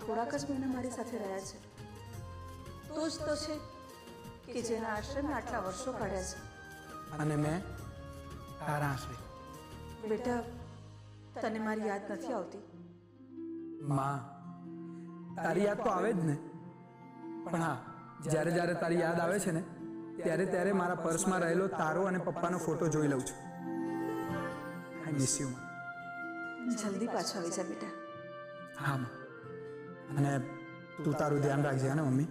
થોડાક જ મહિના મારી સાથે રહ્યા છે તો જ તો છે કે જેના આશ્રમે આટલા વર્ષો કાઢ્યા છે. અને મેં તારા આશરે. બેટા, તને મારી યાદ નથી આવતી? માં, તારી યાદ તો આવે જ ને, પણ હા, જ્યારે જ્યારે તારી યાદ આવે છે ને ત્યારે ત્યારે મારા પર્સમાં રહેલો તારો અને પપ્પાનો ફોટો જોઈ લઉં છું. I miss you. જલ્દી પાછો આવી જા બેટા. હા માં, અને તું તારું ધ્યાન રાખજે ને મમ્મી.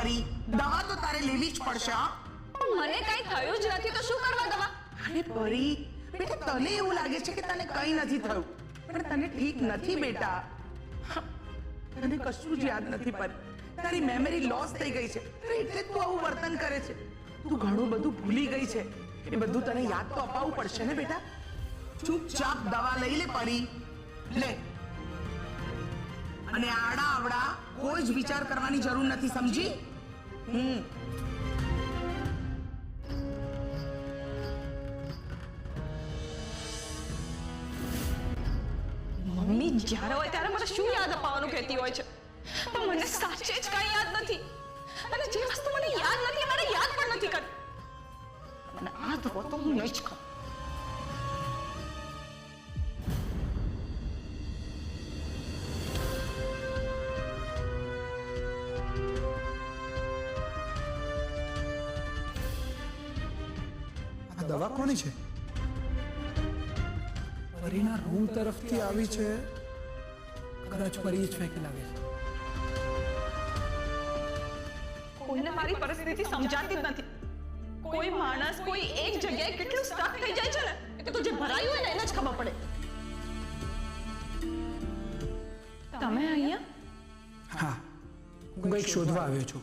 પરી, દવા તો તારે લેવી જ પડશે. મને કઈ થયું જ નથી તો શું કરવા દવા? અરે પરી, બેટા તને એવું લાગે છે કે તને કઈ નથી થયું, પણ તને ઠીક નથી બેટા. તને કશું જ યાદ નથી પરી. તારી મેમરી લોસ થઈ ગઈ છે એટલે તું આવું વર્તન કરે છે. તું ઘણું બધું ભૂલી ગઈ છે. એ બધું તને યાદ તો અપાવવું પડશે ને બેટા. ચૂપચાપ દવા લઈ લે પરી, લે. અને આડા આવડા કોઈ જ વિચાર કરવાની જરૂર નથી, સમજી? મમ્મી જ્યારે હોય ત્યારે મને શું યાદ અપાવવાનું કહેતી હોય છે, પણ મને સાચે જ કઈ યાદ નથી. અને જે વસ્તુ મને યાદ નથી મને યાદ પણ નથી કરતી. અને આ દવા તો હું નહીં જ ખાઉં. આ દવા કોની છે? પરીના રૂમ તરફથી આવી છે. કદાચ પરી જ ફેંકી લાગે છે. કોઈને મારી પરિસ્થિતિ સમજાતી જ નથી. કોઈ માણસ કોઈ એક જગ્યાએ કેટલું સ્ટક થઈ જાય છે ને એ તો જે ભરાયું હોય ને એને જ ખબર પડે. તમે અહીંયા? હા, હું કંઈક શોધવા આવ્યો છું.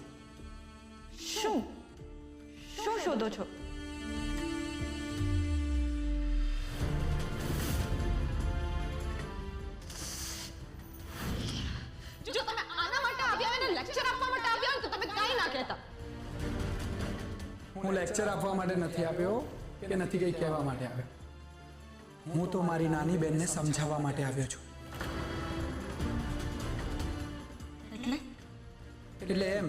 શું શું શોધો છો? જો તમે આના માટે આવ્યા હોય ને લેક્ચર આપવા માટે આવ્યા હોય તો તમે કાઈ ના કહેતા. હું લેક્ચર આપવા માટે નથી આવ્યો કે નથી કંઈ કહેવા માટે આવ્યો. હું તો મારી નાની બેનને સમજાવવા માટે આવ્યો છું. એટલે એમ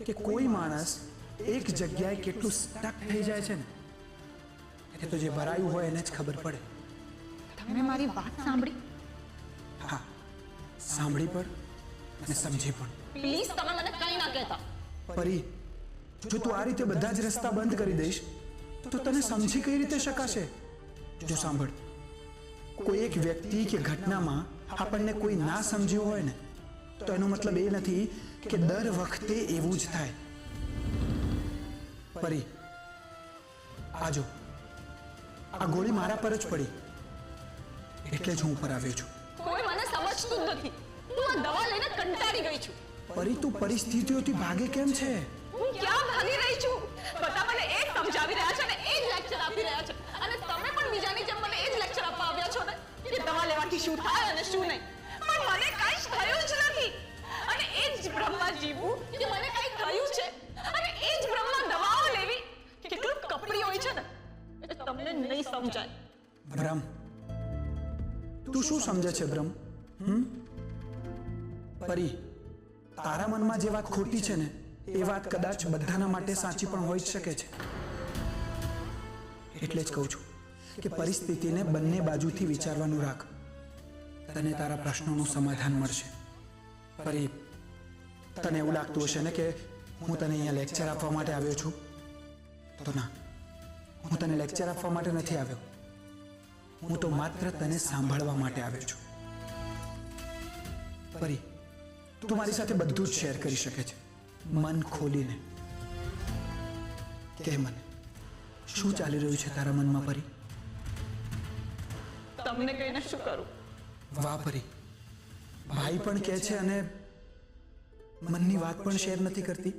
કે કોઈ માણસ એક જગ્યાએ કેટલું સ્ટક થઈ જાય છે ને એ તો જે ભરાયું હોય એને જ ખબર પડે. તમે મારી વાત સાંભળી? હા, સાંભળી પણ અને સમજી પણ. પ્લીઝ તમે મને કંઈ ના કહેતા. પરી, જો તું આ રીતે બધા જ રસ્તા બંધ કરી દઈશ તો તને સમજી કઈ રીતે શકાશે? જો સાંભળ, કોઈ એક વ્યક્તિ કે ઘટનામાં આપણને કોઈ ના સમજ્યું હોય ને તો એનો મતલબ એ નથી કે દર વખતે એવું જ થાય. પરી, આજો આ ગોળી મારા પર જ પડી એટલે જ હું ઉપર આવ્યો છું. કોઈ મને સમજતું જ નથી. હું આ દવા લઈને કંટાળી ગઈ છું. પરી, તું પરિસ્થિતિઓથી ભાગે કેમ છે? હું ક્યાં ભાગી રહી છું? બધા મને એ જ સમજાવી રહ્યા છે અને એ જ લેક્ચર આપી રહ્યા છે. અને તમે પણ બીજાની જેમ મને એ જ લેક્ચર આપવા આવ્યા છો ને કે દવા લેવાથી શું થાય અને શું નહીં. પણ મને કંઈ જ થયું જ નથી. અને એ જ ભ્રમમાં જીવવું કે મને કંઈ થયું છે અને એ જ ભ્રમમાં દવાઓ લેવી કેટલું કપરી હોય છે ને એ તમને નહીં સમજાય. ભ્રમ? તું શું સમજે છે ભ્રમ? પરી, તારા મનમાં જે વાત ખોટી છે ને એ વાત કદાચ બધાના માટે સાચી પણ હોઈ જ શકે છે. એટલે જ કહું છું કે પરિસ્થિતિને બંને બાજુથી વિચારવાનું રાખ. તને તારા પ્રશ્નોનું સમાધાન મળશે. પરી, તને એવું લાગતું હશે ને કે હું તને અહીંયા લેક્ચર આપવા માટે આવ્યો છું, તો ના, હું તને લેક્ચર આપવા માટે નથી આવ્યો. હું તો માત્ર તને સાંભળવા માટે આવ્યો છું. પરી, તું મારી સાથે બધું જ શેર કરી શકે છે, મન ખોલીને. કે મને શું ચાલી રહ્યું છે તારા મનમાં પરી? તમને કહીને શું કરું? વાહ પરી, ભાઈ પણ કહે છે અને મનની વાત પણ શેર નથી કરતી.